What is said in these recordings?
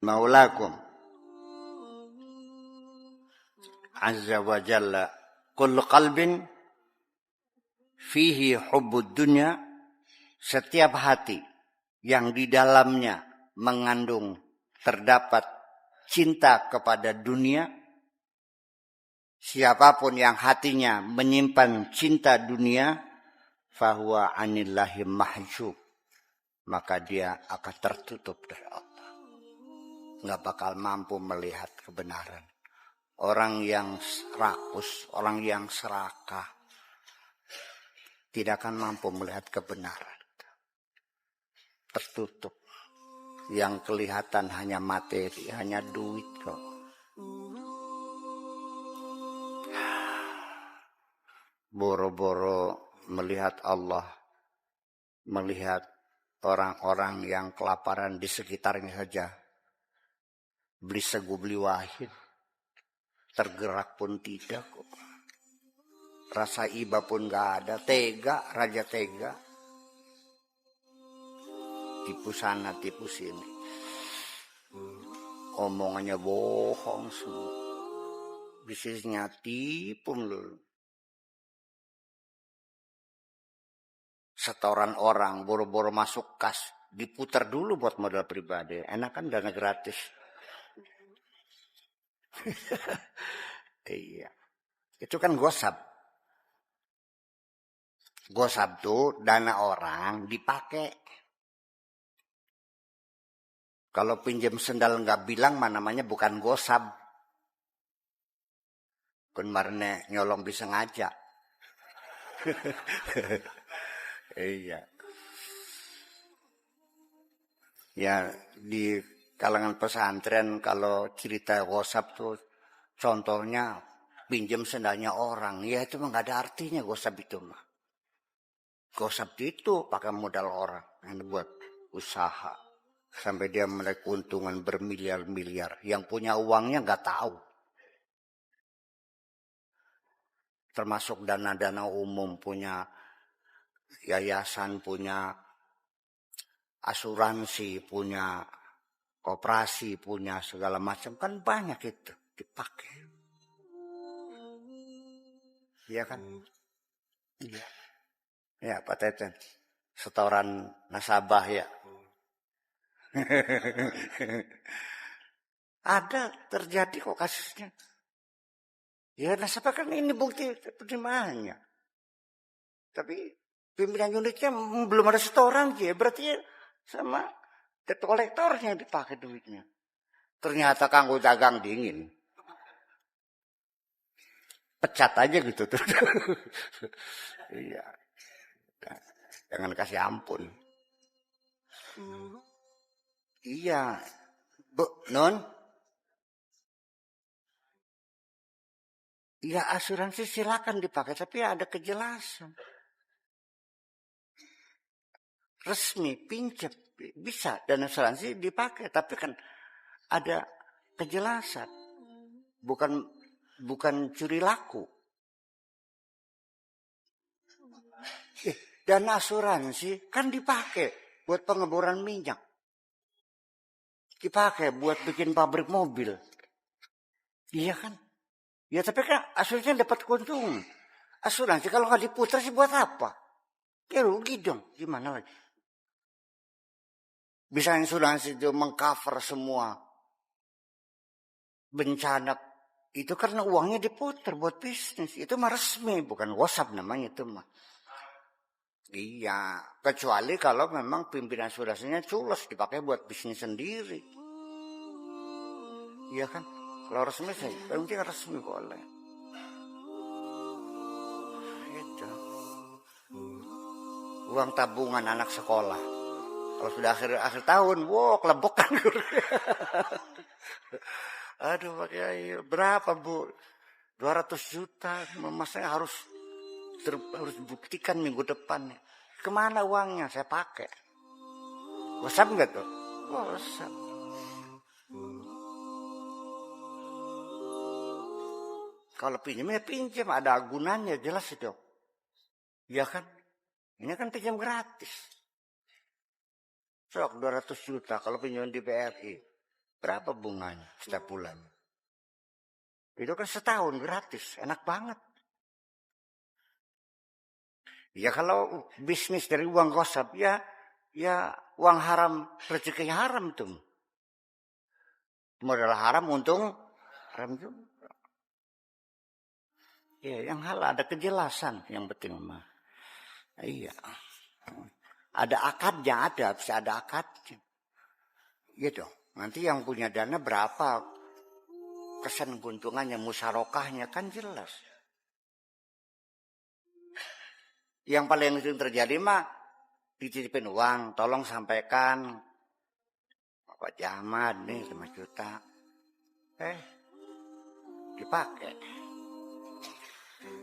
maulakum azza wa jalla kullu qalbin fihi hubbud dunya, setiap hati yang di dalamnya mengandung terdapat cinta kepada dunia, siapapun yang hatinya menyimpan cinta dunia, fahuwa anillahi mahjub, maka dia akan tertutup dari Allah, nggak bakal mampu melihat kebenaran. Orang yang rakus, orang yang serakah, tidak akan mampu melihat kebenaran. Tertutup. Yang kelihatan hanya materi, hanya duit kok. Boro-boro melihat Allah, melihat orang-orang yang kelaparan di sekitarnya saja. Beli segu, beli wahid. Tergerak pun tidak kok. Rasa iba pun gak ada. Tega, raja tega. Tipu sana, tipu sini. Omongannya bohong semua. Bisnisnya tipu melulu. Setoran orang, boro-boro masuk kas. Diputar dulu buat modal pribadi. Enak kan dana gratis. Iya. Itu kan gosap. Gosap tuh dana orang dipakai. Kalau pinjam sendal nggak bilang mah namanya bukan gosap. Kun marne nyolong bisa ngajak. Iya. Ya di kalangan pesantren kalau cerita gosap tuh contohnya pinjam sendalnya orang. Ya itu mah nggak ada artinya gosap itu mah. Gosap itu pakai modal orang yang buat usaha. Sampai dia melihat keuntungan bermiliar-miliar. Yang punya uangnya nggak tahu. Termasuk dana-dana umum, punya yayasan, punya asuransi, punya koperasi, punya segala macam. Kan banyak itu dipakai. Iya kan? Iya. Ya Pak Teten. Setoran nasabah ya. Ada terjadi kok kasusnya. Ya nasabah kan ini bukti penerimaannya. Tapi pimpinan unitnya belum ada setoran ya. Berarti sama debt kolektornya dipakai duitnya. Ternyata kanggo dagang dingin. Pecat aja gitu tuh. Iya. Jangan kasih ampun. Iya. Bu, non. Ya asuransi silakan dipakai, tapi ada kejelasan. Resmi, pinjam, bisa. Dan asuransi dipakai, tapi kan ada kejelasan. Bukan curi laku. Dan asuransi kan dipakai buat pengeboran minyak. Dipakai buat bikin pabrik mobil. Iya kan? Ya tapi kan asuransi dapat keuntungan. Asuransi kalau nggak diputar sih buat apa? Ya rugi dong. Gimana lagi? Bisa asuransi itu mengcover semua bencana. Itu karena uangnya diputar buat bisnis. Itu mah resmi. Bukan WhatsApp namanya itu mah. Iya. Kecuali kalau memang pimpinan asuransinya culas dipakai buat bisnis sendiri. Iya kan? Kalau resmi sih, penting resmi boleh. Itu. Uang tabungan anak sekolah. Kalau sudah akhir tahun, wow kelebokan. Aduh Pak Kiai, berapa Bu? 200 juta. Masnya harus buktikan minggu depan. Kemana uangnya? Saya pakai. WhatsApp enggak tuh? WhatsApp. Kalau pinjamnya pinjam, ada gunanya, jelas itu. Iya kan? Ini kan pinjam gratis. Sok 200 juta kalau pinjam di BRI. Berapa bunganya setiap bulan? Itu kan setahun gratis, enak banget. Ya kalau bisnis dari uang gosip ya uang haram, rezekinya haram tuh. Modal haram, untung haram juga. Ya, yang hal ada kejelasan yang penting mah. Iya. Ada akadnya, bisa ada akadnya. Gitu. Nanti yang punya dana berapa kesan keuntungannya, musyarakahnya kan jelas. Yang paling sering terjadi mah dititipin uang, tolong sampaikan Bapak Jamat nih 5 juta. Dipakai.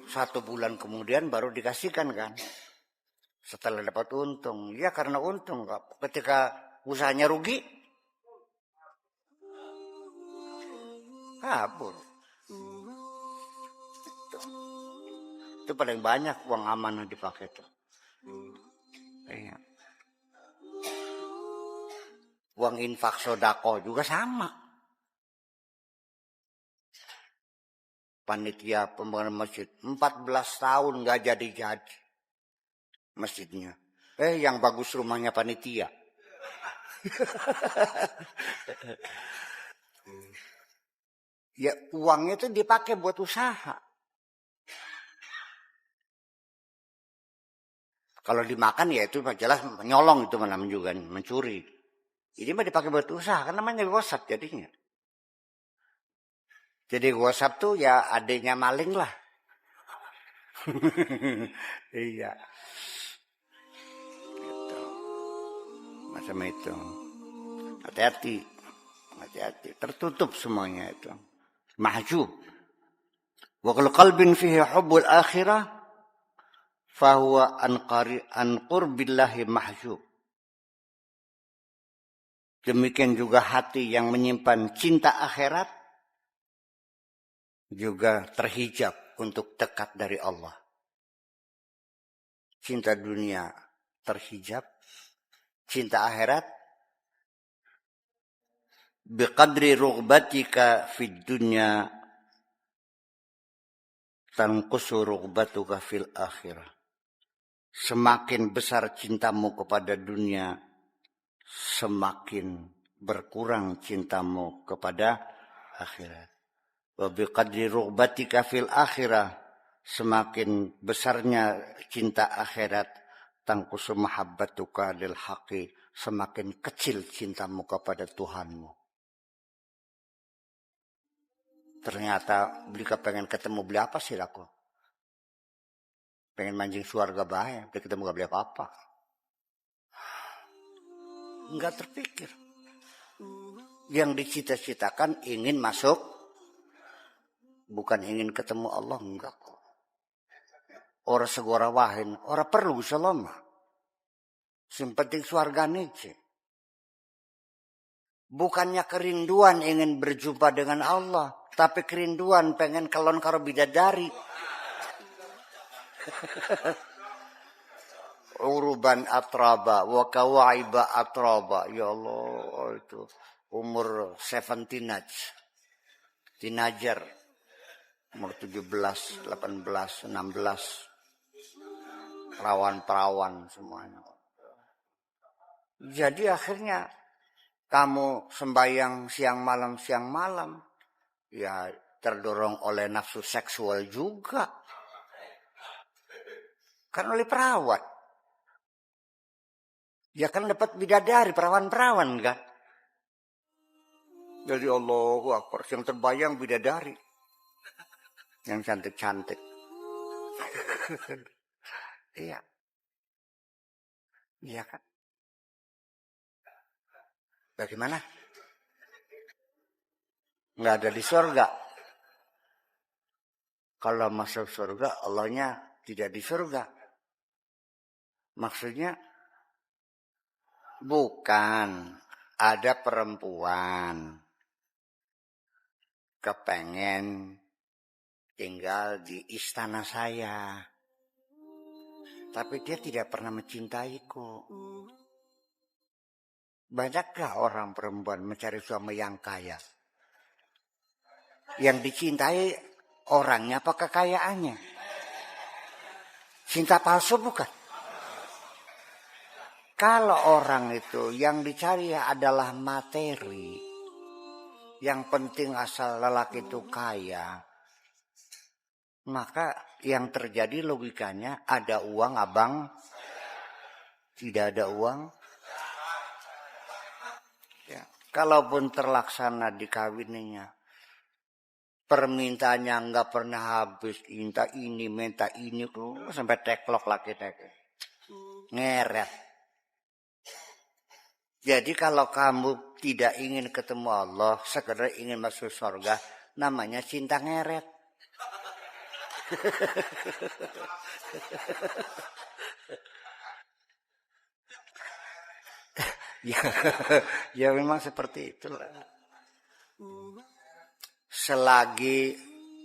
1 bulan kemudian baru dikasihkan kan. Setelah dapat untung. Ya karena untung. Ketika usahanya rugi, kabur. Itu paling banyak uang amanah dipakai tuh. Iya. Uang infak sodako juga sama. Panitia pembangunan masjid 14 tahun nggak jadi masjidnya. Yang bagus rumahnya panitia. Ya uangnya itu dipakai buat usaha. Kalau dimakan ya itu jelas nyolong, itu namanya juga mencuri. Ini mah dipakai buat usaha, kan namanya gosip jadinya. Jadi gosip tuh ya adanya maling lah. Iya. Gitu. Macam itu. Hati-hati. Tertutup semuanya itu. Mahjub. Wa qalbin fihi hubbul akhirah fahuwa an qurbillahi mahjub. Demikian juga hati yang menyimpan cinta akhirat juga terhijab untuk dekat dari Allah. Cinta dunia terhijab, cinta akhirat biqadri rughbatika fid dunya tanqusu rughbatuka fil akhirah. Semakin besar cintamu kepada dunia, semakin berkurang cintamu kepada akhirat. Wa biqadri rughbatika fil akhirah, semakin besarnya cinta akhirat, tanqusu mahabbatuka lil haqi, semakin kecil cintamu kepada Tuhanmu. Ternyata beli pengen ketemu beli apa sih aku? Pengen mancing surga bahaya, beli ketemu gak beli apa-apa. Enggak terpikir. Yang dicita-citakan ingin masuk, bukan ingin ketemu Allah, enggak kok. Orang segora wahin, orang perlu selama. Yang penting surga nih. Bukannya kerinduan ingin berjumpa dengan Allah, tapi kerinduan pengen kelon karo bidadari. Uruban atraba wa kawaiba atraba. Ya Allah, itu umur 17 teenager, umur 17, 18, 16, perawan-perawan semuanya. Jadi akhirnya kamu sembahyang siang malam, ya terdorong oleh nafsu seksual juga. Kan oleh perawat. Ya kan dapat bidadari, perawan-perawan kan. Jadi Allahu Akbar, yang terbayang bidadari. Yang cantik-cantik. Iya. Iya kan. Bagaimana? Nggak ada di surga. Kalau masuk surga, Allahnya tidak di surga. Maksudnya bukan ada perempuan kepengen tinggal di istana saya, tapi dia tidak pernah mencintaiku. Banyakkah orang perempuan mencari suami yang kaya? Yang dicintai orangnya apa kekayaannya? Cinta palsu bukan? Kalau orang itu yang dicari adalah materi, yang penting asal lelaki itu kaya, maka yang terjadi logikanya ada uang abang, tidak ada uang. Ya. Kalaupun terlaksana dikawininya, permintaannya nggak pernah habis, minta ini sampai teklok lagi ngeret. Jadi kalau kamu tidak ingin ketemu Allah, sekedar ingin masuk surga, namanya cinta ngeret. Ya memang seperti itulah. Selagi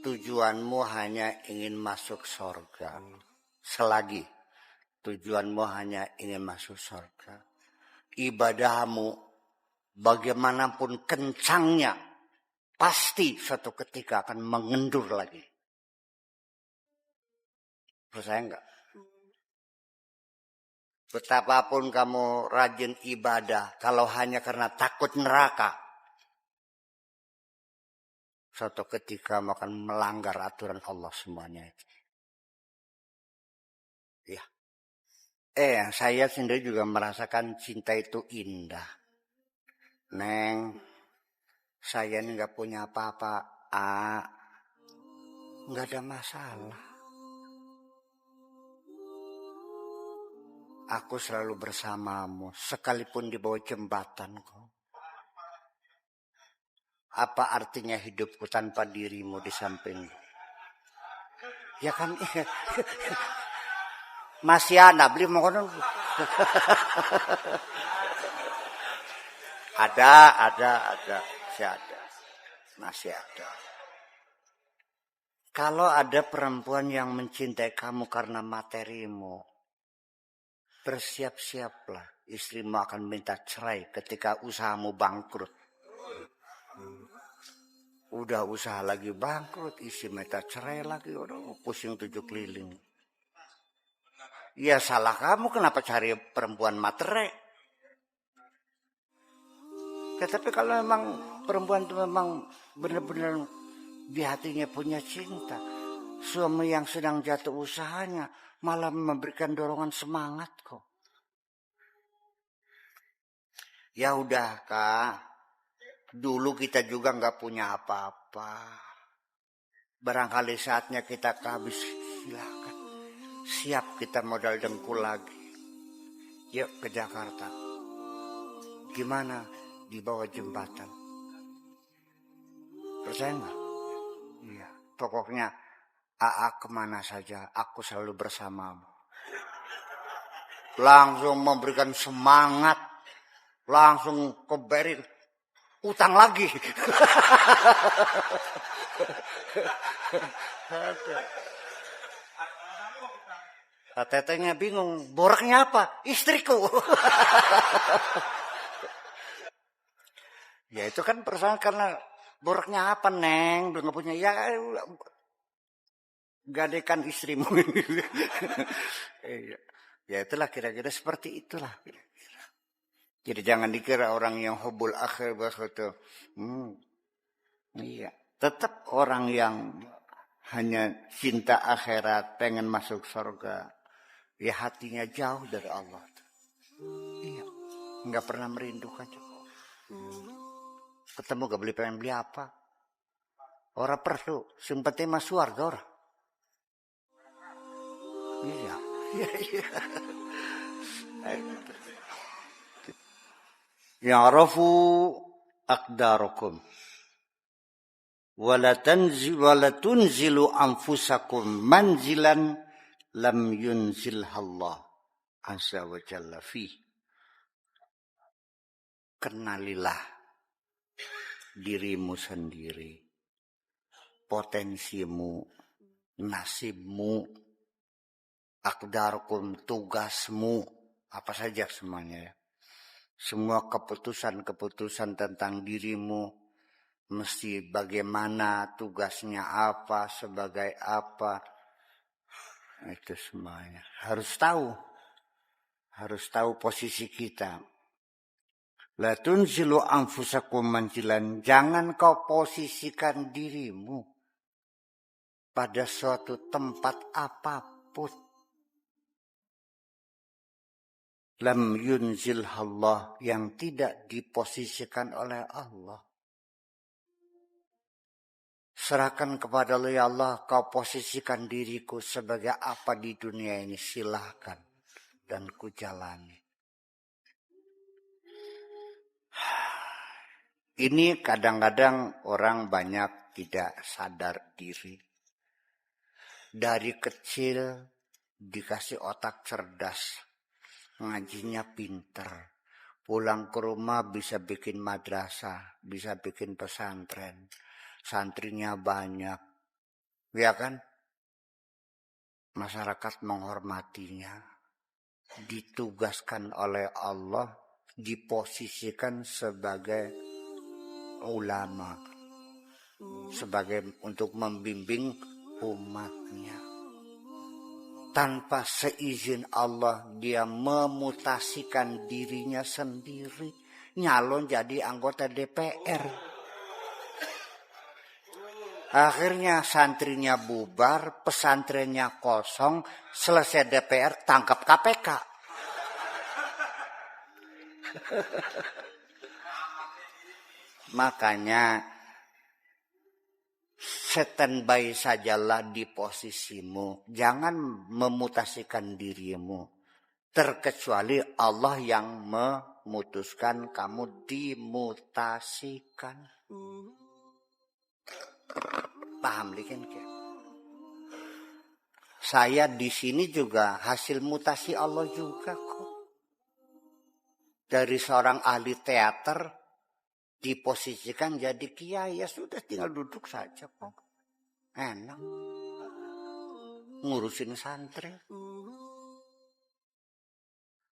tujuanmu hanya ingin masuk surga, selagi tujuanmu hanya ingin masuk surga, ibadahmu bagaimanapun kencangnya pasti suatu ketika akan mengendur lagi. Percaya enggak? Betapapun kamu rajin ibadah, kalau hanya karena takut neraka, suatu ketika kamu akan melanggar aturan Allah semuanya. Ya. Saya sendiri juga merasakan cinta itu indah. Neng, saya ini nggak punya apa-apa. Nggak ada masalah. Aku selalu bersamamu, sekalipun di bawah jembatan kok. Apa artinya hidupku tanpa dirimu di sampingku? Ya kan? Masih ada beli mau masih ada. Kalau ada perempuan yang mencintai kamu karena materimu, bersiap-siaplah, istrimu akan minta cerai ketika usahamu bangkrut. Udah usaha lagi bangkrut, istri minta cerai lagi, udah pusing 7 keliling. Ya salah kamu, kenapa cari perempuan materai? Ya, tapi kalau memang perempuan itu memang benar-benar di hatinya punya cinta, suami yang sedang jatuh usahanya malah memberikan dorongan semangat kok. Ya udah Kak, dulu kita juga nggak punya apa-apa. Barangkali saatnya kita habis, silakan. Siap kita modal dengkul lagi. Yuk ke Jakarta. Gimana? Di bawah jembatan. Percaya nggak? Iya. Pokoknya kemana saja, aku selalu bersamamu. Langsung memberikan semangat. Langsung keberin. Utang lagi. Tetenya bingung, boraknya apa? Istriku. Ya itu kan persoalan karena boraknya apa Neng? Udah gak punya, ya gadekan istrimu. Ya itulah kira-kira seperti itulah. Jadi jangan dikira orang yang hubul akhir itu. Iya, tetap orang yang hanya cinta akhirat, pengen masuk surga, ya hatinya jauh dari Allah. Iya, nggak pernah merindukan juga. Ketemu gak pengen beli apa? Orang perlu, simpati mas warga orang. Iya. Ya'rafu aqdarakum wala tunzilu anfusakum manzilan lam yunzilhallah azza wa jalla fi. Kenalilah dirimu sendiri, potensimu, nasibmu, aqdarakum, tugasmu, apa saja semuanya ya. Semua keputusan-keputusan tentang dirimu, mesti bagaimana, tugasnya apa, sebagai apa. Itu semuanya. Harus tahu posisi kita. La tunzilu anfusakum manzilan. Jangan kau posisikan dirimu pada suatu tempat apapun. Lam yunzilhallah, yang tidak diposisikan oleh Allah. Serahkan kepada Allah, ya Allah, kau posisikan diriku sebagai apa di dunia ini, silahkan. Dan ku jalani. Ini kadang-kadang orang banyak tidak sadar diri. Dari kecil dikasih otak cerdas, ngajinya pinter. Pulang ke rumah bisa bikin madrasah, bisa bikin pesantren. Santrinya banyak. Ya kan? Masyarakat menghormatinya. Ditugaskan oleh Allah, diposisikan sebagai ulama, sebagai untuk membimbing umatnya. Tanpa seizin Allah, dia memutasikan dirinya sendiri, nyalon jadi anggota DPR. Akhirnya santrinya bubar, pesantrennya kosong, selesai DPR tangkap KPK. Makanya standby sajalah di posisimu. Jangan memutasikan dirimu. Terkecuali Allah yang memutuskan kamu dimutasikan. Paham kan? Saya di sini juga hasil mutasi Allah juga kok. Dari seorang ahli teater diposisikan jadi kiai, ya sudah tinggal duduk saja kok. Enak. Ngurusin santri.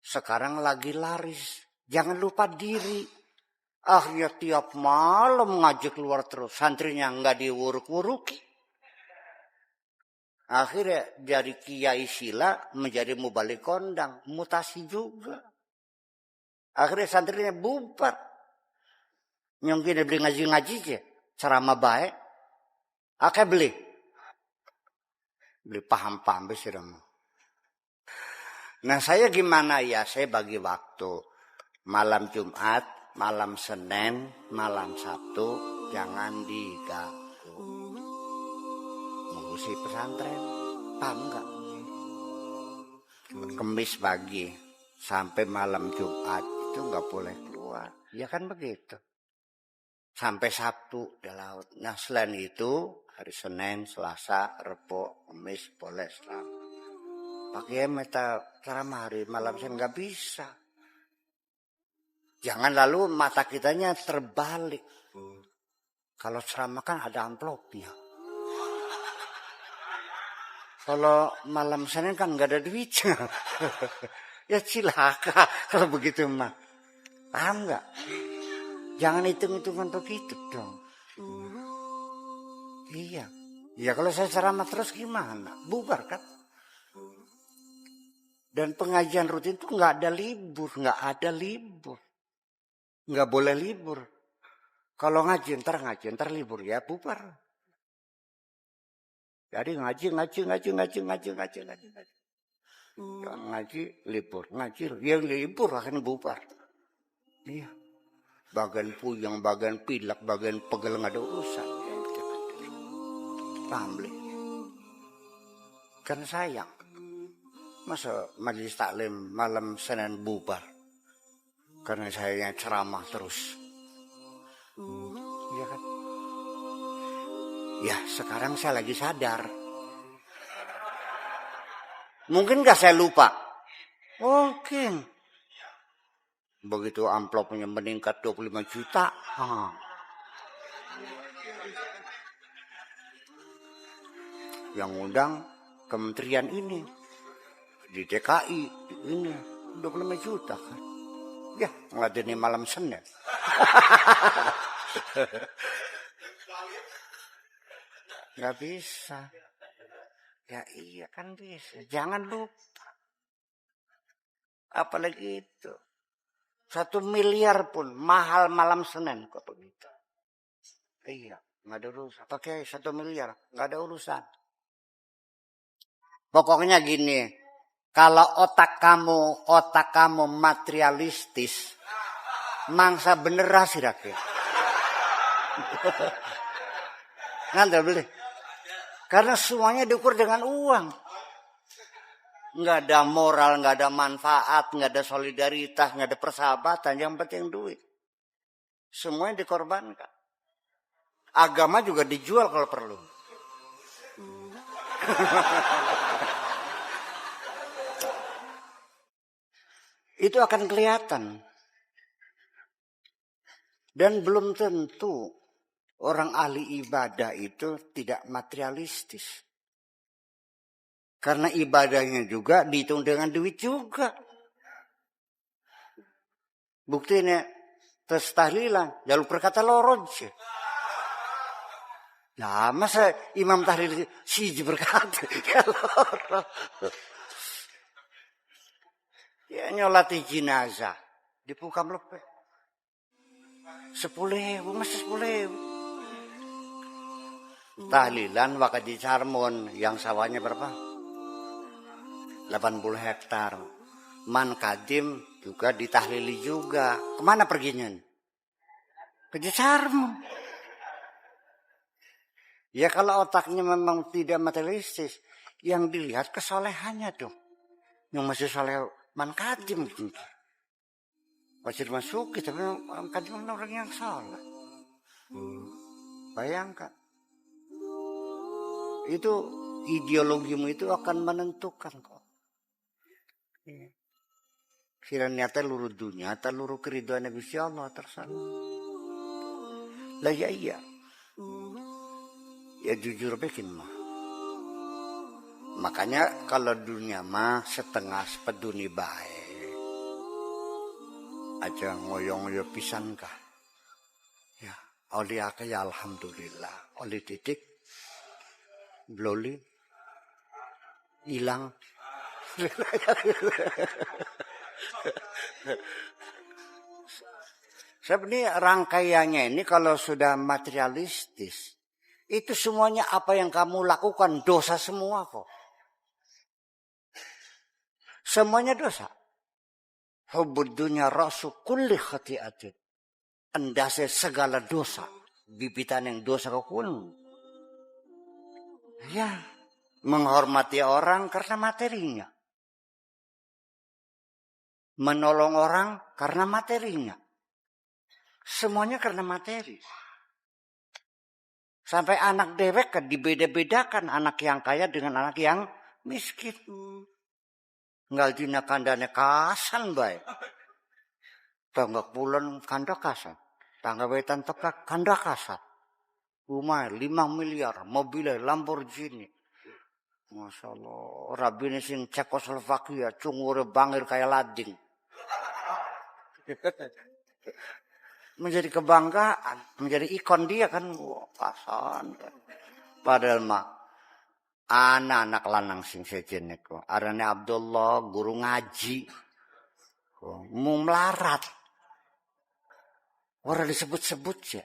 Sekarang lagi laris. Jangan lupa diri. Ya tiap malam ngajak keluar terus. Santrinya nggak diuruk-uruki. Akhirnya dari kiai sila menjadi mubalik kondang. Mutasi juga. Akhirnya santrinya bubar. Nyongkin beli ngaji-ngaji aja. Ceramah baik. Akhirnya beli. Beli paham-paham besirem. Nah saya gimana ya? Saya bagi waktu. Malam Jumat, malam Senin, malam Sabtu. Jangan diganggu. Ngurusi pesantren. Paham enggak? Kemis pagi. Sampai malam Jumat. Itu enggak boleh keluar. Ya kan begitu. Sampai Sabtu di laut. Nah selain itu hari Senin, Selasa, Rebo, Kamis boleh selama. Pakai meta ceramah hari malam saya nggak bisa. Jangan lalu mata kitanya terbalik. Kalau ceramah kan ada amplopnya. Kalau malam Senin kan nggak ada duitnya. Ya cilaka kalau begitu mah. Paham nggak? Jangan hitung-hitungan begitu dong. Iya. Ya kalau saya ceramah terus gimana? Bubar kan? Dan pengajian rutin itu nggak ada libur. Nggak ada libur. Nggak boleh libur. Kalau ngaji ntar libur ya bubar. Jadi ngaji. Ngaji libur. Ya libur akan bubar. Iya. Bagian puyeng, bagian pilek, bagian pegel nggak ada urusan. Paham beli? Kan sayang. Masa majelis taklim malam Senin bubar? Karena saya ceramah terus. Iya kan? Ya sekarang saya lagi sadar. Mungkin gak saya lupa? Mungkin. Begitu amplopnya meningkat 25 juta. Yang undang kementerian ini. Di DKI ini 25 juta kan. Ya, ngeladeni malam Senin. Nggak bisa. Ya iya kan bisa. Jangan lupa. Apalagi itu. 1 miliar pun mahal malam Senin kok begitu. Iya, nggak ada urusan. Pakai 1 miliar, nggak ada urusan. Pokoknya gini, kalau otak kamu materialistis, mangsa bener sih rakyat. Nggak boleh. Karena semuanya diukur dengan uang. Nggak ada moral, nggak ada manfaat, nggak ada solidaritas, nggak ada persahabatan. Yang penting duit. Semuanya dikorbankan. Agama juga dijual kalau perlu. Itu akan kelihatan. Dan belum tentu orang ahli ibadah itu tidak materialistis. Karena ibadahnya juga dihitung dengan duit juga. Buktinya terus tahlilan, jalur perkata loroj. Nah, masa imam tahlil siji berkata ya loroj. Ya nyolati jenazah dipukam lepek. 10.000 masih 10.000. Tahlilan wakadi Carmon yang sawahnya berapa? 80 hektar. Man Kadim juga ditahlili juga. Kemana perginya? Ke Carmon. Ya kalau otaknya memang tidak materialistis, yang dilihat kesolehannya dong. Yang masih soleh Man Kadim. Masih masuki tapi Man Kadim orang yang soleh. Bayangkan. Itu ideologimu itu akan menentukan kok. Kiranya luru dunia, luru keriduan Nabi Allah tersalah. Lah ya iya. Ya jujur bikin mah. Makanya kalau dunia mah setengah sepeduni baik. Aja ngoyong-ngoyong pisan kah. Ya, oleh akeh ya alhamdulillah. Oleh titik bloli hilang. Sebenarnya rangkaiannya ini kalau sudah materialistis, itu semuanya apa yang kamu lakukan dosa semua kok. Semuanya dosa. Hubbud dunya ra'su kulli khati'atin. Endase segala dosa. Bibitan yang dosa kekun. Ya, menghormati orang karena materinya. Menolong orang karena materinya. Semuanya karena materi. Sampai anak dewek kan dibeda-bedakan anak yang kaya dengan anak yang miskin. Ngal dina kandane kasan bae. Tangga bulan kanda kasan. Tangga wetan teka kanda kasan. Rumah 5 miliar, mobilnya Lamborghini. Masya Allah, rabine sing Cekoslovakia, cungure bangir kayak lading. Menjadi kebanggaan, menjadi ikon dia kan, pasan. Padahal mah anak-anak lanang sing sejen niku. Arane Abdullah, guru ngaji. Mau melarat. Orang disebut-sebut ya.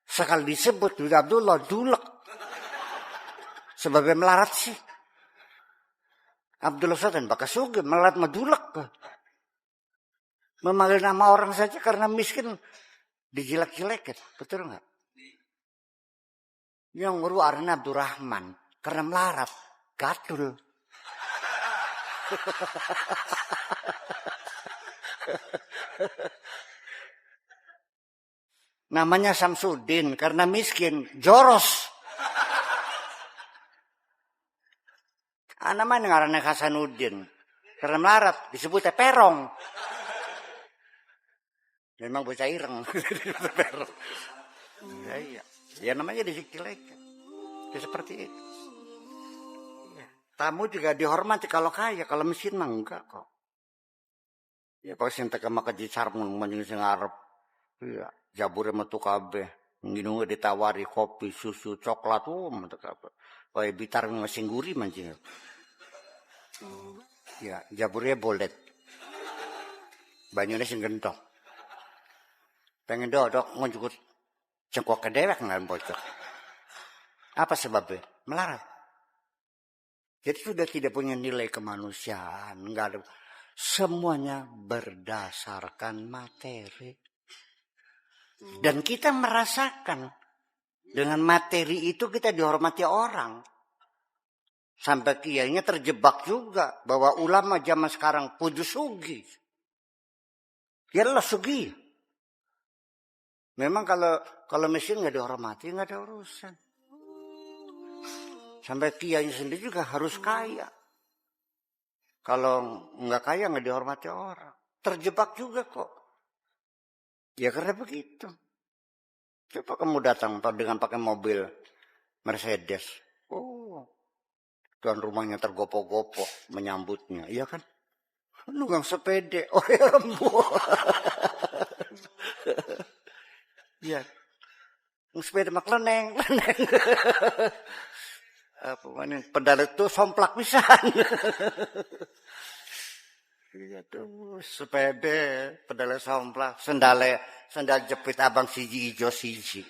Sekali disebut Abdullah dulek. Sebagai melarat sih. Abdullah Sultan bakal suge melarat madulek. Memanggil nama orang saja karena miskin dijelek-jelekin. Betul nggak? Yang nguru arena Abdurrahman karena melarat gadul. Namanya Samsudin karena miskin joros. Namanya ngarannya Hasanuddin karena melarat disebutnya perong. Memang bocah ireng. Perong. Ya, iya. Ya namanya dijelek-jelekin. Ya seperti itu. Ya. Tamu juga dihormati kalau kaya, kalau miskin mah enggak kok. Ya pas sing teka makaji sarmung manjing sing arep. Iya, jabure metu kabeh. Nginunge ditawari kopi, susu, coklat, metu kabeh. Kaya bitar sing guri manjing. Ya, jabure bolet. Banyune sing genthong. Pengen dodok ngunjukut cengkok kedewek ngan bocor. Apa sebabnya? Melarat. Jadi sudah tidak punya nilai kemanusiaan, enggak ada. Semuanya berdasarkan materi. Dan kita merasakan dengan materi itu kita dihormati orang. Sampai kiainya terjebak juga bahwa ulama zaman sekarang kudu sugi. Yalah sugi. Memang kalau miskin nggak dihormati nggak ada urusan. Sampai kiainya sendiri juga harus kaya. Kalau nggak kaya nggak dihormati orang. Terjebak juga kok. Ya karena begitu. Coba kamu datang dengan pakai mobil Mercedes. Oh, tuan rumahnya tergopoh-gopoh menyambutnya. Iya kan? Nunggang sepede. Oh ya rembuh. Iya. Sepeda mak leneng. Apa mana? Pedal itu somplak pisan. Iya tuh, sepeda, pedal somplak, sendal jepit abang siji ijo siji.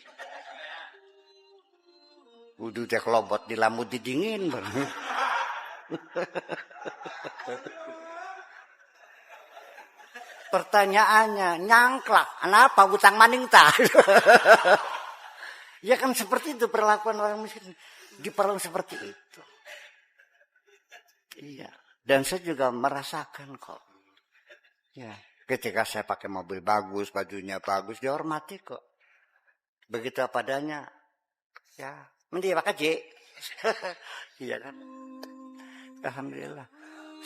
Udah teh kelobot dilamut didingin. Pertanyaannya, nyangklak, kenapa utang maning tak? Ya kan seperti itu perlakuan orang miskin. Diperlakukan seperti itu. Iya. Dan saya juga merasakan kok. Ya, ketika saya pakai mobil bagus, bajunya bagus, dihormati kok. Begitu apa adanya. Ya, mending pakai J. Iya kan? Alhamdulillah.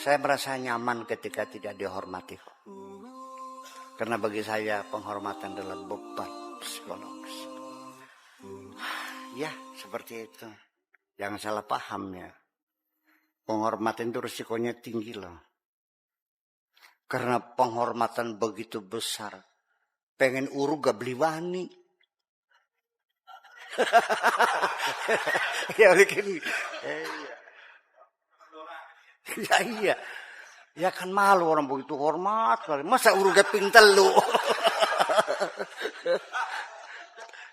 Saya merasa nyaman ketika tidak dihormati kok. Karena bagi saya penghormatan adalah beban psikologis. Ya, seperti itu. Jangan salah paham ya. Penghormatan itu risikonya tinggi loh. Karena penghormatan begitu besar. Pengen uruk gak beli wani. Ya bikin. Ya iya. Ya kan malu orang begitu hormat. Masa uruk gak pintel lu.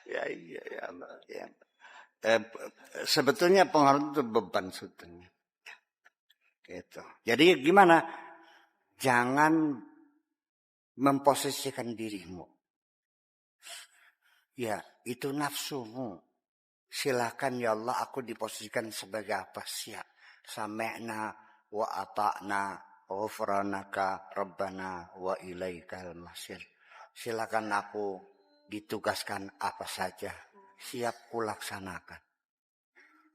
Ya iya ya Allah. Ya. Sebetulnya penghormatan itu beban sebetulnya. Gitu. Jadi gimana? Jangan memposisikan dirimu. Ya, itu nafsumu. Silakan ya Allah aku diposisikan sebagai apa sih? Sami'na wa ata'na ghufranaka rabbana wa ilaikal masir. Silakan aku ditugaskan apa saja. Siap kulaksanakan.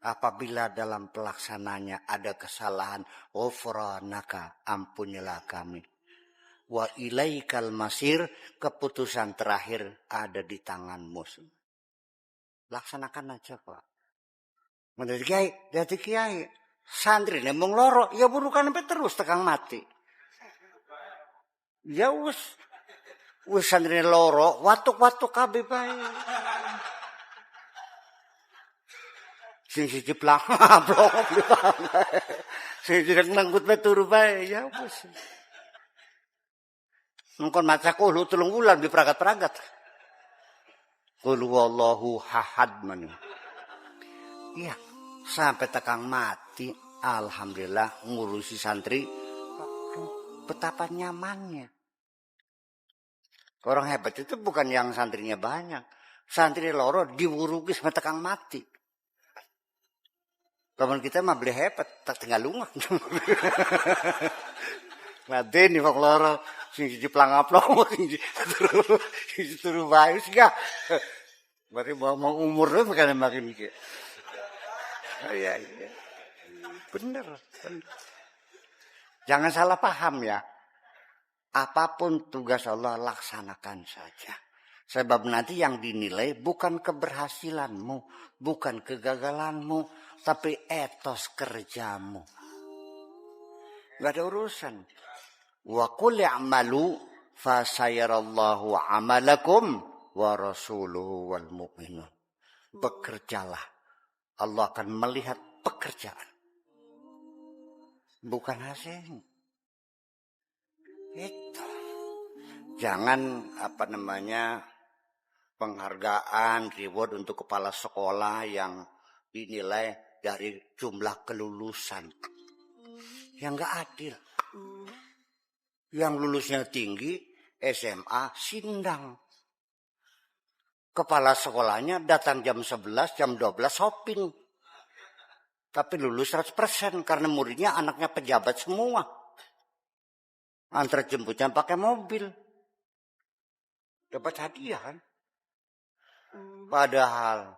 Apabila dalam pelaksananya ada kesalahan, ghufranaka, ampunilah kami. Wa ilaikal masir, keputusan terakhir ada di tanganmu. Laksanakan aja Pak. Menurut kiai, dari kiai, santri nemong loro, ya burukan sampai terus tegang mati. Ya wis santri loro, watuk-watuk kabeh bae. Sing siji plak, blok. Sing siji nanggut bae turu bae, ya wis. Mengkon maca kulo 3 wulan di peragat-peragat. Qul huwallahu ahad man. Iya, sampai tekang mati, alhamdulillah ngurusi santri betapa nyamannya. Orang hebat itu bukan yang santrinya banyak. Santri loro diwurugi sampai tekang mati. Kawan kita mah beli hebat, tak tinggal lunga. Ngaden wong loro sing siji plangaplo sing siji turu bae sih gak. Berarti mau umurnya makin iki. Iya. Bener. Jangan salah paham ya. Apapun tugas Allah laksanakan saja. Sebab nanti yang dinilai bukan keberhasilanmu, bukan kegagalanmu, tapi etos kerjamu. Gak ada urusan. Wa qul i'malu fasayarallahu amalakum wa rasuluhu wal mu'minun. Bekerjalah. Allah akan melihat pekerjaan. Bukan hasil. Itu. Jangan penghargaan, reward untuk kepala sekolah yang dinilai dari jumlah kelulusan. Yang enggak adil. Yang lulusnya tinggi, SMA, sindang. Kepala sekolahnya datang jam 11, jam 12 shopping. Tapi lulus 100% karena muridnya anaknya pejabat semua. Antar jemputnya pakai mobil. Dapat hadiah kan? Padahal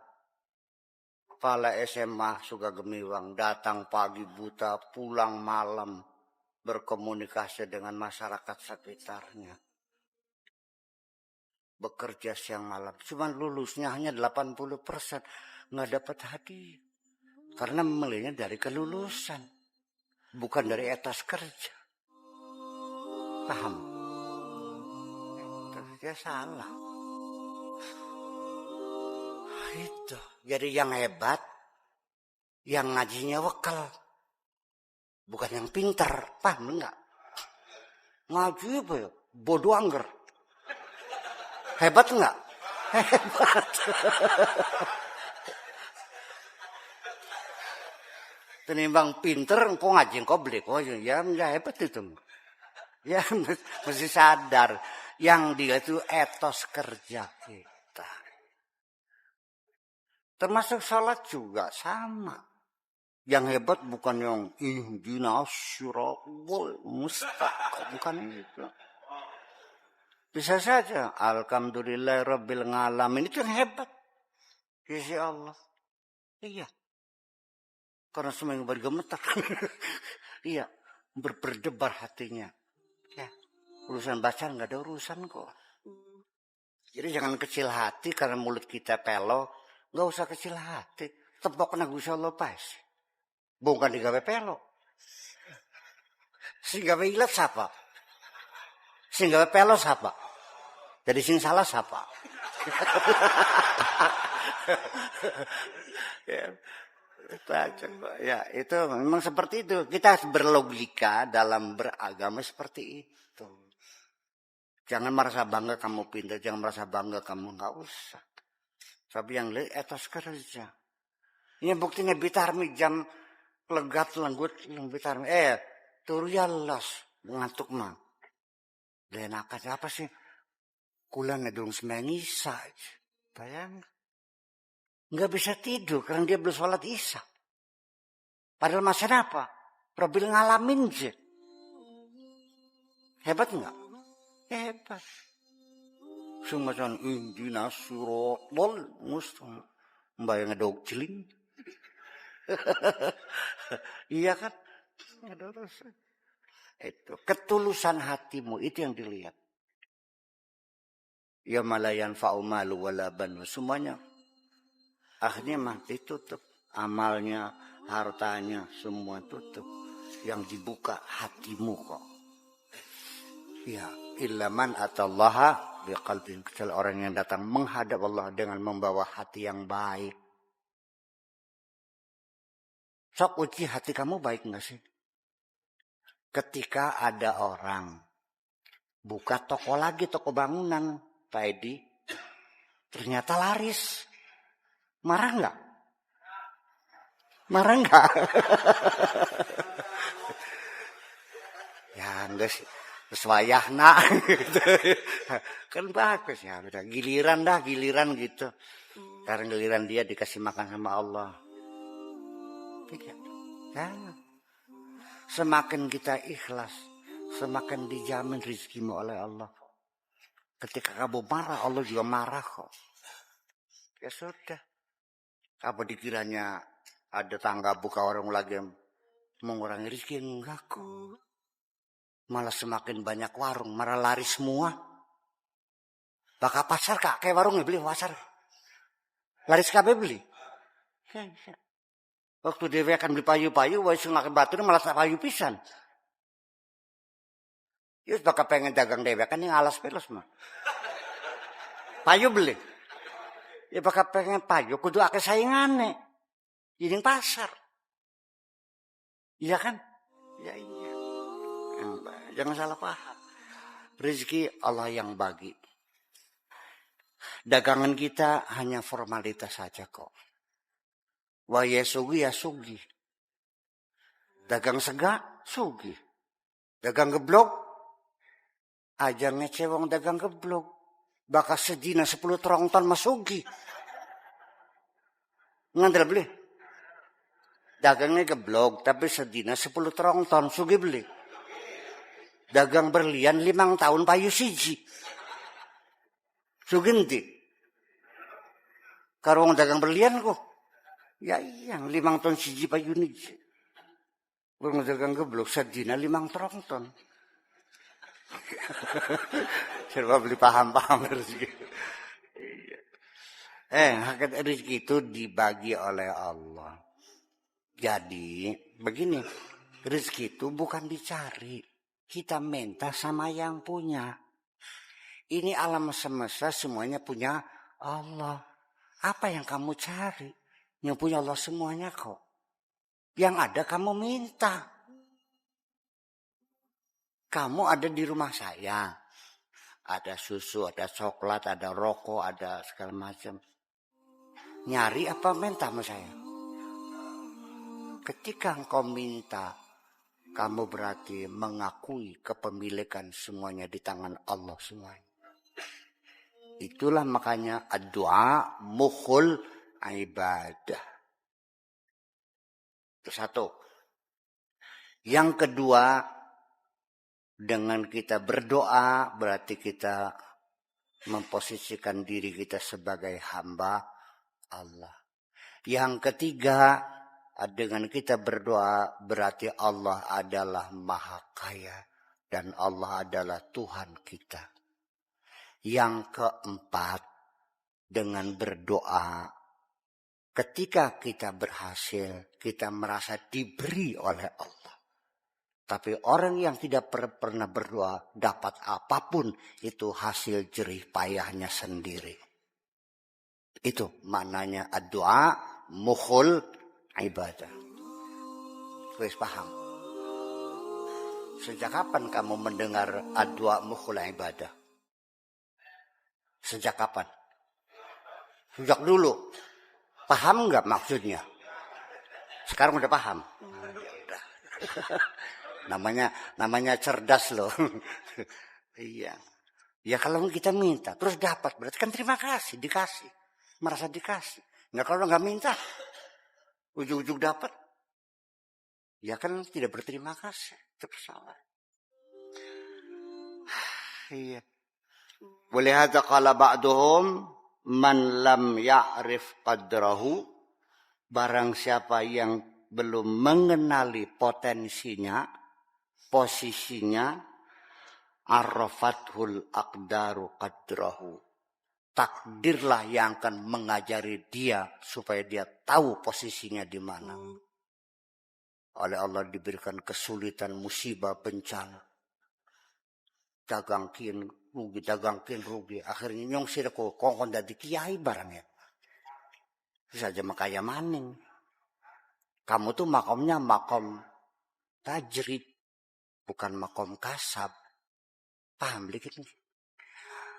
kepala SMA Suka Gemiwang datang pagi buta, pulang malam, berkomunikasi dengan masyarakat sekitarnya. Bekerja siang malam. Cuman lulusnya hanya 80%. Nggak dapat hadiah. Karena memilihnya dari kelulusan. Bukan dari etos kerja. Paham? Dia salah. Itu. Jadi yang hebat, yang ngajinya wakal. Bukan yang pintar. Paham enggak? Ngaji apa ya? Bodoh angger. Hebat enggak? Hebat. Tenimbang pinter, kok ngaji, kok beli, kok ya hebat itu. Ya mesti sadar, yang dia itu etos kerja kita. Termasuk sholat juga sama. Yang hebat bukan yang ihdinas siratal mustaqim, bukan itu. Bisa saja, alhamdulillahirabbil alamin, itu yang hebat. Sisi Allah. Iya. Karena semua yang bergemetar. Iya, berdebar hatinya. Ya, urusan bacaan nggak ada urusan kok. Jadi jangan kecil hati karena mulut kita pelo. Nggak usah kecil hati. Tepok na Gusti Allah pas. Bukan digawe pelo. Sing gawe ilat siapa? Sing gawe pelo siapa? Jadi sing salah siapa? Ya, itu memang seperti itu. Kita harus berlogika dalam beragama seperti itu. Jangan merasa bangga kamu pintar, jangan merasa bangga kamu nggak usah. Tapi yang lain etos kerja. Ini buktinya Bitarmi jam legat lenggut yang Bitarmi. Turu ya las ngantuk mah. Lenakan apa sih? Kulan nedung semengisa. Bayang. Nggak bisa tidur karena dia belum sholat isya. Padahal masih apa? Probil ngalamin sih. Hebat nggak? Hebat. Semacam ihdinas siratal mustaqim. Bayang ngedog celing. Iya kan? Ada rasa. Itu ketulusan hatimu itu yang dilihat. Ya malayan fa'umalu walaban semuanya. Akhirnya mati tutup. Amalnya, hartanya, semua tutup. Yang dibuka hatimu kok. Ya, ilaman atallaha biqalbin. Kecuali orang yang datang menghadap Allah dengan membawa hati yang baik. Sok uji hati kamu baik enggak sih? Ketika ada orang buka toko lagi, toko bangunan, Pak Edi, ternyata laris. Marah enggak? Marah enggak? Ya enggak sih. Sesuaiah nak. Kan bagus ya. Giliran gitu. Karena giliran dia dikasih makan sama Allah. Jangan. Semakin kita ikhlas, semakin dijamin rezekimu oleh Allah. Ketika kamu marah, Allah juga marah kok. Ya sudah. Apa dikiranya ada tangga buka warung lagi mengurangi rezeki? Enggak kok. Malah semakin banyak warung, malah laris semua. Bakal pasar kak, kayak warungnya beli pasar. Laris kabeh beli. Ya. Waktu dia akan beli payu-payu, wajib ngake batu malah tak payu pisan. Yus bakal pengen dagang dewek kan yang alas pelos mah. Payu beli. Ya bakal pengen payu kudu akeh saingane. Ini pasar. Iya kan? Ya iya. Jangan salah paham. Rezeki Allah yang bagi. Dagangan kita hanya formalitas saja kok. Wa yasugi ya sugi. Dagang sega, sugi. Dagang geblok, aja ngecewong dagang geblok. Bakal sedina 10 trongton masugi. Ngandel beli. Dagangnya geblok, tapi sedina 10 trongton sugi beli. Dagang berlian 5 tahun payu siji. Sugi nanti. Karung dagang berlian kok. Ya iya, 5 ton siji payu niji. Orang dagang geblok sedina 5 trongton. Serba beli paham-paham rezeki. Hakikat rezeki itu dibagi oleh Allah. Jadi begini, rezeki itu bukan dicari. Kita minta sama yang punya. Ini alam semesta semuanya punya Allah. Apa yang kamu cari? Yang punya Allah semuanya kok. Yang ada kamu minta. Kamu ada di rumah saya. Ada susu, ada coklat, ada rokok, ada segala macam. Nyari apa minta sama saya? Ketika engkau minta, kamu berarti mengakui kepemilikan semuanya di tangan Allah semuanya. Itulah makanya doa mukhul ibadah. Itu satu. Yang kedua, dengan kita berdoa berarti kita memposisikan diri kita sebagai hamba Allah. Yang ketiga, dengan kita berdoa berarti Allah adalah Maha Kaya dan Allah adalah Tuhan kita. Yang keempat, dengan berdoa ketika kita berhasil, kita merasa diberi oleh Allah. Tapi orang yang tidak pernah berdoa dapat apapun itu hasil jerih payahnya sendiri. Itu maknanya doa mukhul ibadah. Wis paham? Sejak kapan kamu mendengar doa mukhul ibadah? Sejak kapan? Sejak dulu. Paham nggak maksudnya? Sekarang udah paham. Namanya cerdas loh. Iya. Ya kalau kita minta terus dapat berarti kan terima kasih, dikasih. Merasa dikasih. Nggak kalau nggak minta ujung-ujung dapat. Ya kan tidak berterima kasih. Itu salah. Iya. Boleh hadza qala ba'duhum man lam ya'rif qadrahu, barang siapa yang belum mengenali potensinya, posisinya, arrafathul aqdaru qadrahu. Takdirlah yang akan mengajari dia supaya dia tahu posisinya di mana. Oleh Allah diberikan kesulitan, musibah, bencana. Dagangkin rugi. Akhirnya nyong sira ko kongkon dadi kiai barangnya. Saja makaya maning. Kamu tuh makomnya makom tajrid, bukan makom kasab. Paham dikit nih?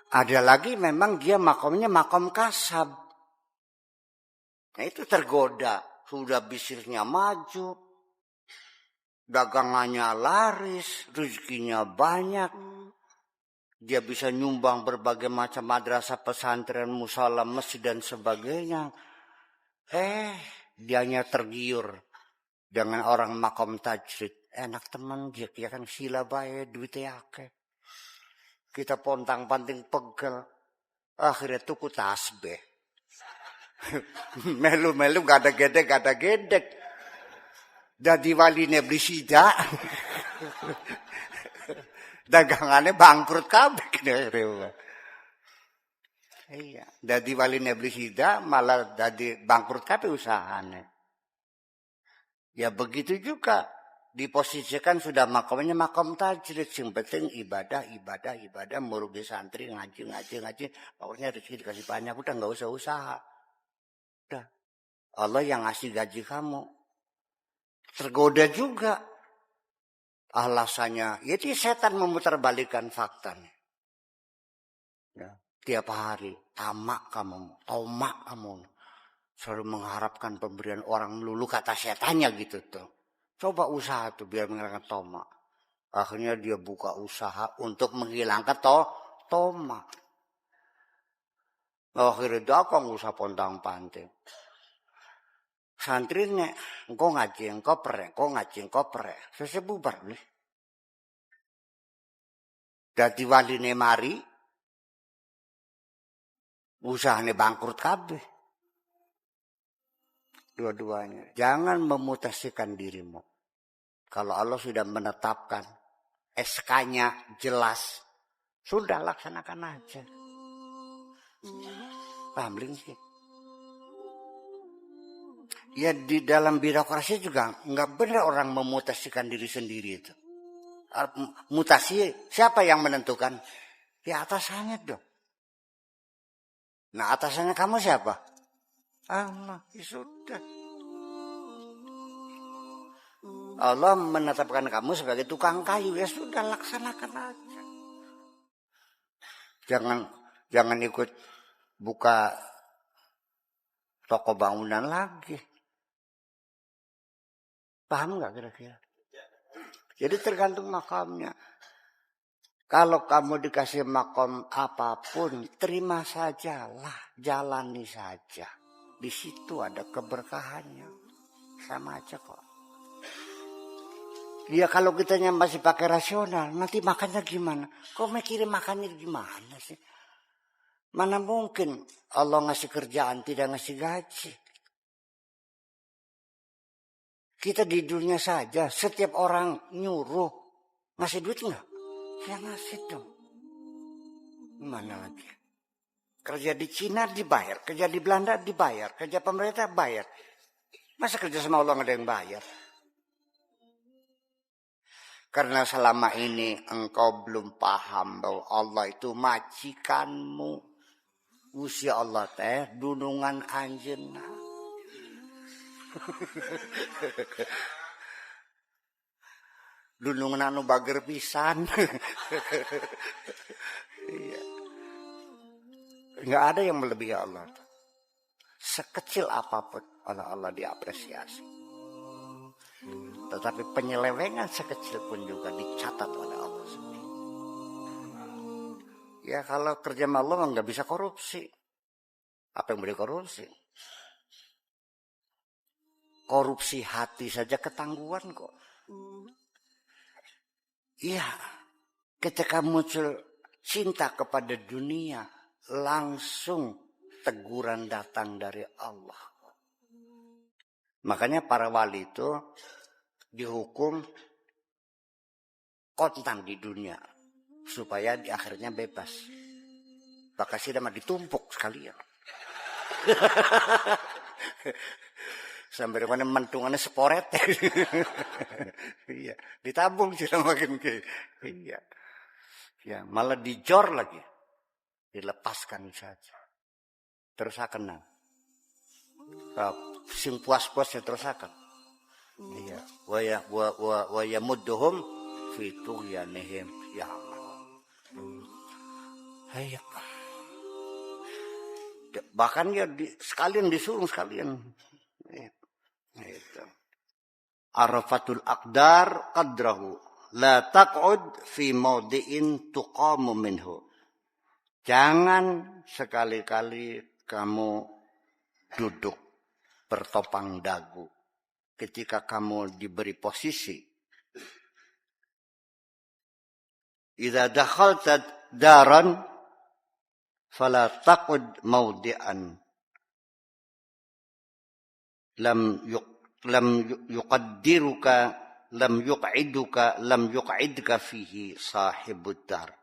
Ada lagi memang dia makomnya makom kasab. Nah itu tergoda. Sudah bisnisnya maju. Dagangannya laris. Rezekinya banyak. Dia bisa nyumbang berbagai macam madrasah, pesantren, musala, masjid dan sebagainya. Dianya tergiur dengan orang makom tajrid. Enak teman dia kan sila bae duitnya akeh. Kita pontang-panting pegel. Akhirnya tuku tasbih. Melu-melu gak ada gedek. Jadi waline beli sida. Dagangannya bangkrut kabeh. Iya, jadi waline beli sida malah jadi bangkrut kabeh usahane. Ya begitu juga diposisikan sudah makamnya makam tajrid, sing penting ibadah murugi santri ngaji. Pokoknya rezeki dikasih banyak, udah nggak usah usaha. Udah. Allah yang ngasih gaji kamu. Tergoda juga. Alasannya, jadi setan memutarbalikkan faktanya. Ya, tiap hari tomak kamu. Selalu mengharapkan pemberian orang melulu, kata setannya gitu tuh. Coba usaha tuh biar menghilangkan tomak. Akhirnya dia buka usaha untuk menghilangkan tomak. Akhirnya dakang usaha pontang panting. Santrinya, engkau ngaji engkau prek. Selesai bubar nih. Dadi waline mari, usahanya bangkrut kabeh. Dua-duanya. Jangan memutasikan dirimu. Kalau Allah sudah menetapkan SK-nya jelas, sudah laksanakan aja. Paham sih? Ya di dalam birokrasi juga nggak benar orang memutasikan diri sendiri itu. Mutasi siapa yang menentukan? Ya atasannya dong. Nah atasannya kamu siapa? Allah, ya sudah. Allah menetapkan kamu sebagai tukang kayu, ya sudah laksanakan aja. Jangan ikut buka toko bangunan lagi. Paham nggak kira-kira? Jadi tergantung makamnya. Kalau kamu dikasih makom apapun, terima sajalah, jalani saja. Di situ ada keberkahannya, sama aja kok. Ya kalau kitanya masih pakai rasional, nanti makannya gimana? Kok mikirin makannya gimana sih? Mana mungkin Allah ngasih kerjaan tidak ngasih gaji? Kita di dunia saja, setiap orang nyuruh ngasih duit nggak? Ya ngasih dong. Mana lagi? Kerja di Cina dibayar, kerja di Belanda dibayar, kerja pemerintah bayar. Masa kerja sama Allah nggak ada yang bayar? Karena selama ini engkau belum paham bahwa Allah itu majikanmu. Usia Allah teh dunungan anjeunna. Dunungan anu bager pisan. Iya. Enggak ada yang melebihi Allah. Sekecil apapun oleh Allah diapresiasi. Tetapi penyelewengan sekecil pun juga dicatat oleh Allah sendiri. Ya kalau kerja sama Allah nggak bisa korupsi. Apa yang boleh korupsi? Korupsi hati saja ketangguhan kok. Iya, ketika muncul cinta kepada dunia, langsung teguran datang dari Allah. Makanya para wali itu dihukum kontan di dunia supaya di akhirnya bebas. Bahkan sudah mah ditumpuk sekalian. Sampai mana mentungannya seporet. Iya, ditabung sudah makin ke. Iya. Ya, malah dijor lagi. Dilepaskan saja. Terus akan sing puas-puasnya terus akan. Iya, wa yamudduhum fi tughyanihim ya Allah. Ayo. Bahkan ya sekalian disuruh sekalian. Itu. Arafatul aqdar qadrahu la taq'ud fi mawdi'in tuqamu minhu. Jangan sekali-kali kamu duduk bertopang dagu ketika kamu diberi posisi. Idza dakhalta daran fala taq'ud mawdi'an lam yuq'idka fihi sahibud dar.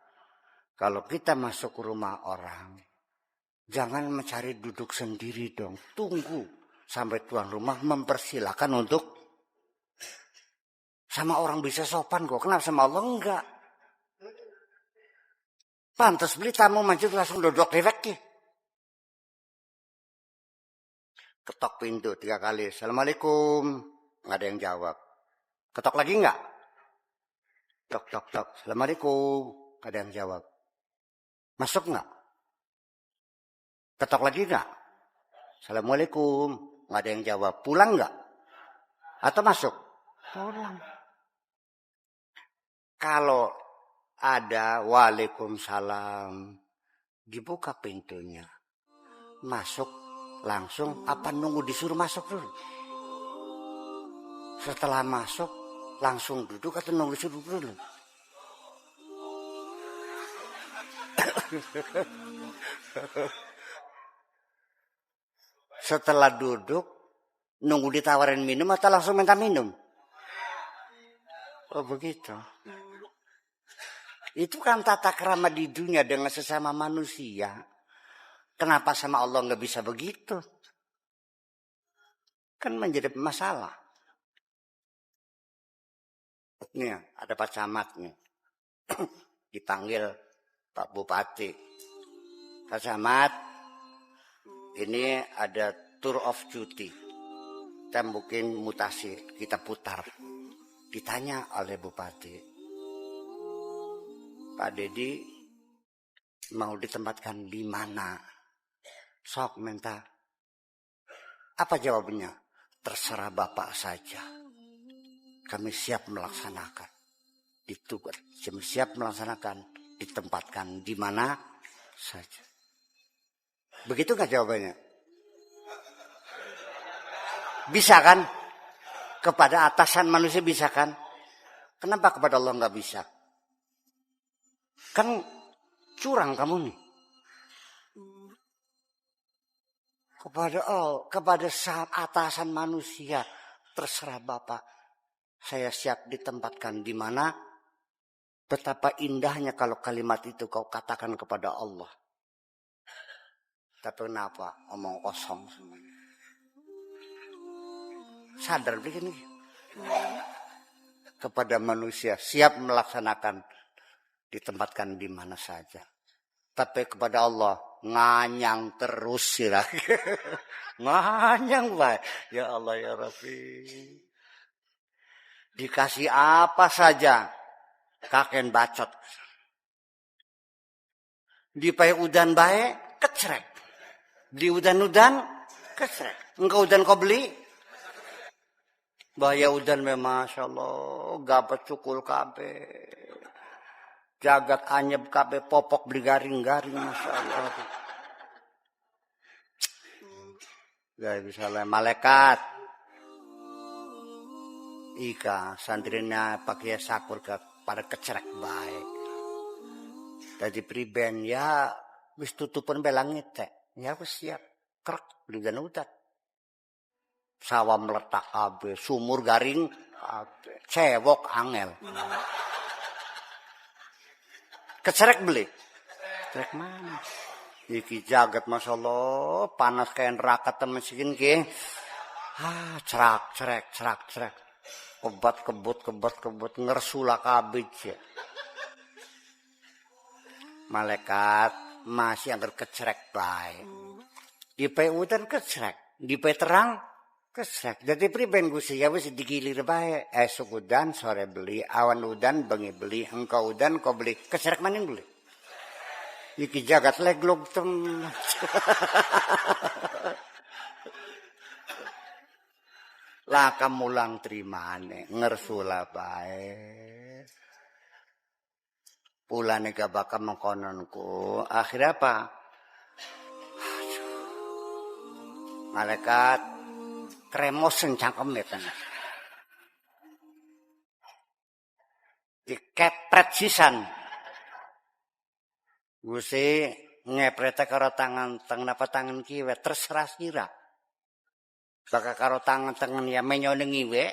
Kalau kita masuk ke rumah orang, jangan mencari duduk sendiri dong. Tunggu sampai tuan rumah mempersilahkan untuk Sama orang bisa sopan kok, kenapa sama Allah enggak? Pantas beli tamu maju langsung dodok dewek ya. Ketok pintu 3 kali. Assalamualaikum. Nggak ada yang jawab. Ketok lagi nggak? Tok, tok, tok. Assalamualaikum. Nggak ada yang jawab. Masuk nggak? Ketok lagi nggak? Assalamualaikum. Nggak ada yang jawab. Pulang nggak? Atau masuk? Pulang. Kalau ada waalaikumsalam, dibuka pintunya. Masuk langsung apa nunggu disuruh masuk dulu? Setelah masuk langsung duduk atau nunggu disuruh dulu? Setelah duduk nunggu ditawarin minum atau langsung minta minum? Oh begitu. Itu kan tata krama di dunia dengan sesama manusia. Kenapa sama Allah nggak bisa begitu? Kan menjadi masalah. Nih ada Pak Camat nih. Dipanggil Pak Bupati. Pak Camat, ini ada tour of duty. Kita mungkin mutasi, kita putar. Ditanya oleh Bupati. Pak Dedi mau ditempatkan di mana? Sok minta. Apa jawabnya? Terserah Bapak saja. Kami siap melaksanakan. Ditugas. Kami siap melaksanakan. Ditempatkan di mana saja. Begitu nggak jawabannya? Bisa kan? Kepada atasan manusia bisa kan? Kenapa kepada Allah nggak bisa? Kan curang kamu nih. Kepada atasan manusia, terserah Bapak. Saya siap ditempatkan di mana. Betapa indahnya kalau kalimat itu kau katakan kepada Allah. Tapi kenapa omong kosong semuanya? Sadar begini. Kepada manusia siap melaksanakan. Ditempatkan di mana saja. Tapi kepada Allah nganyang terus ya. Nganyang baik. Ya Allah ya Rabbi. Dikasih apa saja kakek bacot. Dipakai udan baik kecrek. Di udan-udan kecrek. Engkau udan kau beli? Bahaya udan memang Masya Allah. Gabat cukul kabe. Jagat anyep kabe popok beli garing-garing Masya Allah. Gak bisa lah malaikat. Ika santrinya pakai sakur ke pada kecerek baik. Tadi priben ya wis tutupan belangit teh. Ya wis siap. Krek beli dan udat. Sawah meletak kabe, sumur garing kabe, cewok angel. Kecerek beli. Kecerek mana? Iki jagat Masya Allah. Panas kayak neraka temen segini ke. Cerak. Kebat kebut. Ngersula kabij ya. Malaikat masih yang kecerek baik. Dipai udan kecerek. Dipai terang kecerek. Jadi priben gusi ya wis digilir baik. Esok udan sore beli. Awan udan bengi beli. Engkau udan kau beli. Kecerek mana yang beli? Iki jagat leglog tem. Lah kamulang terimane. Ngersula baik. Pulane gak bakal mengkononku. Akhirnya apa? Malaikat kremosen cangkem ya kan. Dikepret sisan. Gusi ngeprete karo tangan tangan kiwe terserah sira. Baka karo tangan ya menyone ngiwe.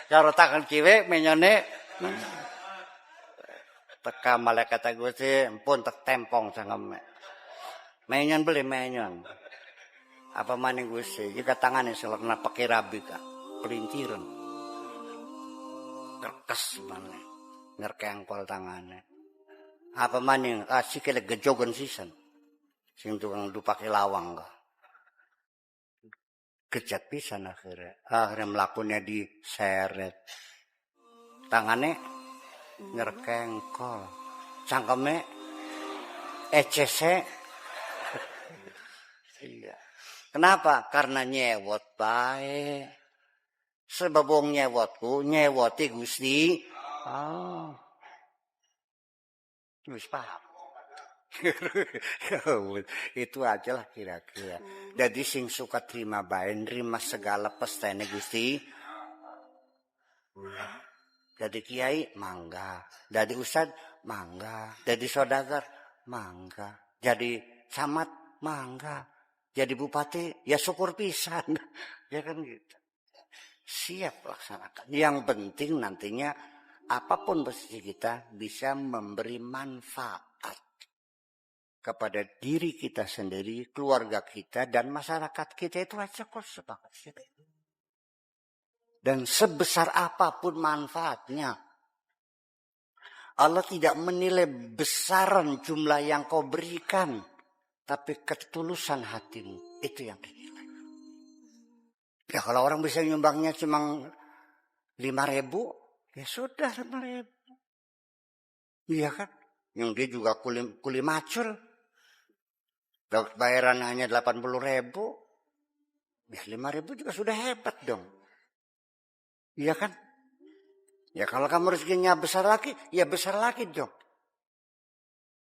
Karo tangan kiwe menyone teka malaikat Gusti pun tek tempong sangem. Menyon beli menyon. Apa maning Gusti, jika tangannya selekna pakai rabi ka, pelintiran. Terkes mana, ngerkengkol tangannya. Apa maning, sikile gejogan sisan. Sing tukang dupake lawang ka. Kejat pisan akhirnya. Akhirnya melakukannya diseret. Tangannya ngerkengkol. Cangkeme ECC. Iya. Kenapa? Karena nyewot baik. Sebab wong nyewotku, nyewoti Gusti. Wis paham. Itu aja lah kira-kira. Jadi sing suka terima baik, nerima segala pestene Gusti. Jadi kiai mangga, jadi ustad mangga, jadi saudagar mangga, jadi camat mangga, jadi bupati ya syukur pisan. Ya kan gitu. Siap laksanakan. Yang penting nantinya apapun posisi kita bisa memberi manfaat kepada diri kita sendiri, keluarga kita, dan masyarakat kita. Itu aja kok sepakat. Dan sebesar apapun manfaatnya, Allah tidak menilai besaran jumlah yang kau berikan, tapi ketulusan hatimu, itu yang dinilai. Ya kalau orang bisa nyumbangnya cuma 5.000, ya sudah 5.000. Iya kan? Yang dia juga kuli macul. Dapat bayaran hanya 80.000. Ya 5.000 juga sudah hebat dong. Iya kan? Ya kalau kamu rezekinya besar lagi, ya besar lagi dong.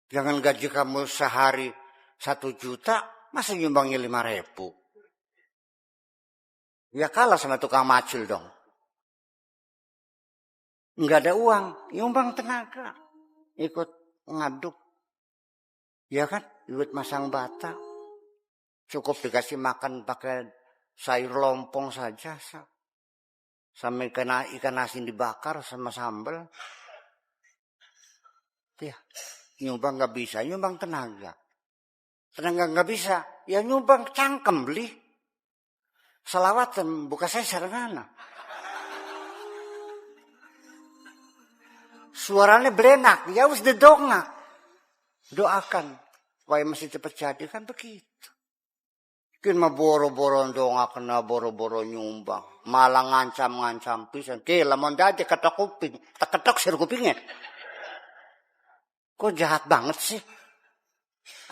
Jangan gaji kamu sehari 1 juta, masa nyumbangnya 5.000? Ya kalah sama tukang macul dong. Enggak ada uang, nyumbang tenaga. Ikut ngaduk. Ya kan? Ikut masang bata. Cukup dikasih makan pakai sayur lompong saja. Sama ikan asin dibakar sama sambal. Ya, nyumbang nggak bisa, nyumbang tenaga. Tenaga nggak bisa, ya nyumbang cangkem beli. Salawatan buka seser ngana. Suaranya belenak, ya harus didongak. Doakan, supaya masih cepat jadi kan begitu. Mungkin mah boro-boro dongak kena boro-boro nyumbang. Malah ngancam pisan. Kela mau dadi ketok kuping, ketok sir kupingnya. Kok jahat banget sih?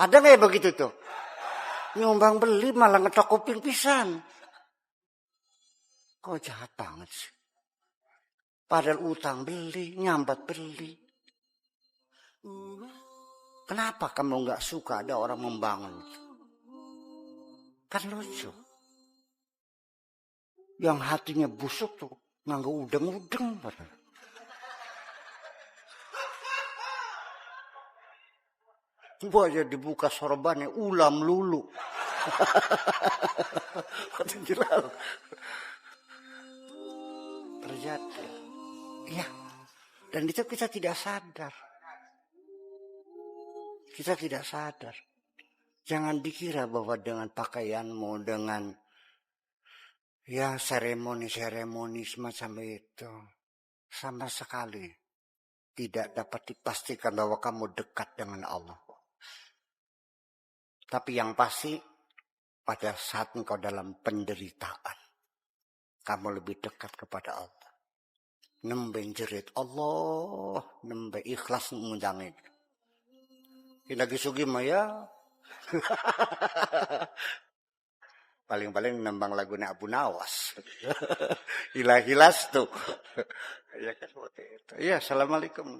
Ada nggak ya begitu tuh? Nyumbang beli malah ngetok kuping pisan. Kok jahat banget sih? Padahal utang beli, nyambat beli. Kenapa kamu nggak suka ada orang membangun? Kan lucu. Yang hatinya busuk tuh nganggo udeng-udeng. Coba aja dibuka sorbannya ulam lulu. Terjadi. Ya, dan itu kita tidak sadar. Kita tidak sadar. Jangan dikira bahwa dengan pakaianmu, dengan ya seremoni semacam itu, sama sekali tidak dapat dipastikan bahwa kamu dekat dengan Allah. Tapi yang pasti pada saat engkau dalam penderitaan, kamu lebih dekat kepada Allah. Nembe jerit Allah, nembe ikhlas ngundangin. Lagi sugi maya. Paling-paling nembang lagunya Abu Nawas. Hilas tuh. Ya kan seperti itu. Ya, assalamualaikum.